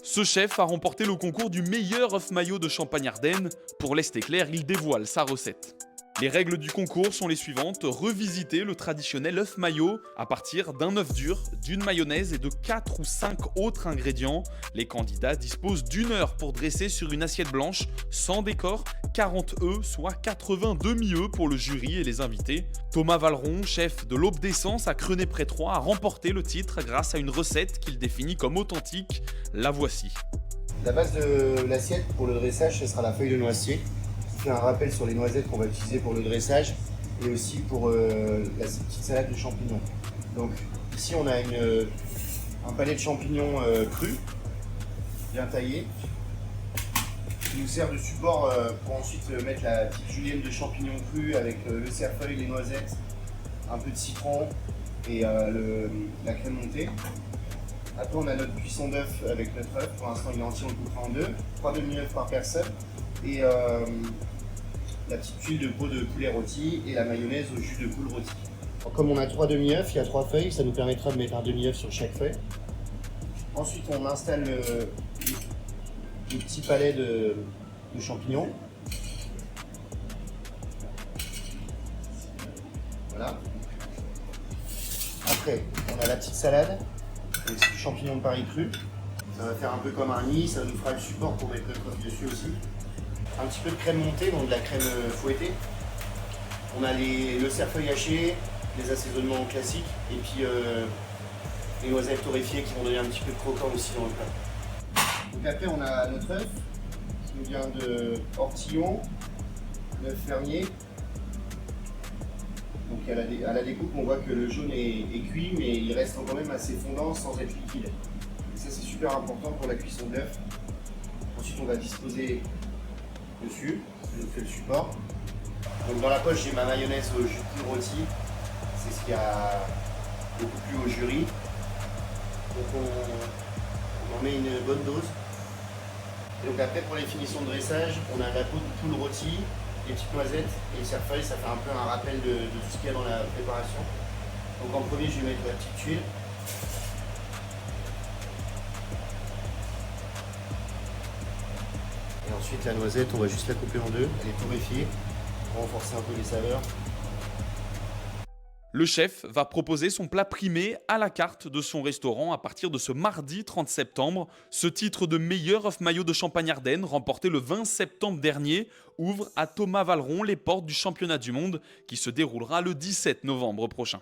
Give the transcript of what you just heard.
Ce chef a remporté le concours du meilleur œuf maillot de Champagne-Ardenne. Pour l'Est éclair, il dévoile sa recette. Les règles du concours sont les suivantes: revisiter le traditionnel œuf maillot à partir d'un œuf dur, d'une mayonnaise et de 4 ou 5 autres ingrédients. Les candidats disposent d'une heure pour dresser sur une assiette blanche, sans décor, 40 œufs, soit 80 demi-œufs pour le jury et les invités. Thomas Valeron, chef de l'Aube d'Essence à Crenay-près-Troyes, a remporté le titre grâce à une recette qu'il définit comme authentique. La voici. La base de l'assiette pour le dressage, ce sera la feuille de noisetier, qui fait un rappel sur les noisettes qu'on va utiliser pour le dressage et aussi pour la petite salade de champignons. Donc ici on a un palais de champignons crus, bien taillé, qui nous sert de support pour ensuite mettre la petite julienne de champignons crus avec le cerfeuil, les noisettes, un peu de citron et la crème montée. Après on a notre cuisson d'œuf avec notre œuf, pour l'instant il est entier, on le coupera en deux, 3 demi-œufs par personne et la petite tuile de peau de poulet rôti et la mayonnaise au jus de poule rôti. Alors, comme on a 3 demi-œufs, il y a 3 feuilles, ça nous permettra de mettre un demi-œuf sur chaque feuille. Ensuite on installe le petit palais de champignons. Voilà. Après on a la petite salade. Donc c'est du champignon de Paris cru. Ça va faire un peu comme un nid, ça nous fera le support pour mettre notre œuf dessus aussi. Un petit peu de crème montée, donc de la crème fouettée. On a le cerfeuil haché, les assaisonnements classiques, et puis les noisettes torréfiées qui vont donner un petit peu de croquant aussi dans le plat. Donc après on a notre œuf, qui nous vient de Ortillon, l'œuf fermier. Donc à la découpe, on voit que le jaune est cuit, mais il reste quand même assez fondant sans être liquide. Et ça, c'est super important pour la cuisson de l'œuf. Ensuite, on va disposer dessus, ça nous fait le support. Donc dans la poche, j'ai ma mayonnaise au jus de poule rôti. C'est ce qui a beaucoup plu au jury. Donc on en met une bonne dose. Et donc après, pour les finitions de dressage, on a la peau de poule rôti, les petites noisettes et le cerfeuil, ça fait un peu un rappel de tout ce qu'il y a dans la préparation. Donc en premier, je vais mettre la petite tuile. Et ensuite la noisette, on va juste la couper en deux. Elle est torréfiée pour renforcer un peu les saveurs. Le chef va proposer son plat primé à la carte de son restaurant à partir de ce mardi 30 septembre. Ce titre de meilleur œuf maillot de Champagne-Ardenne, remporté le 20 septembre dernier, ouvre à Thomas Valeron les portes du championnat du monde qui se déroulera le 17 novembre prochain.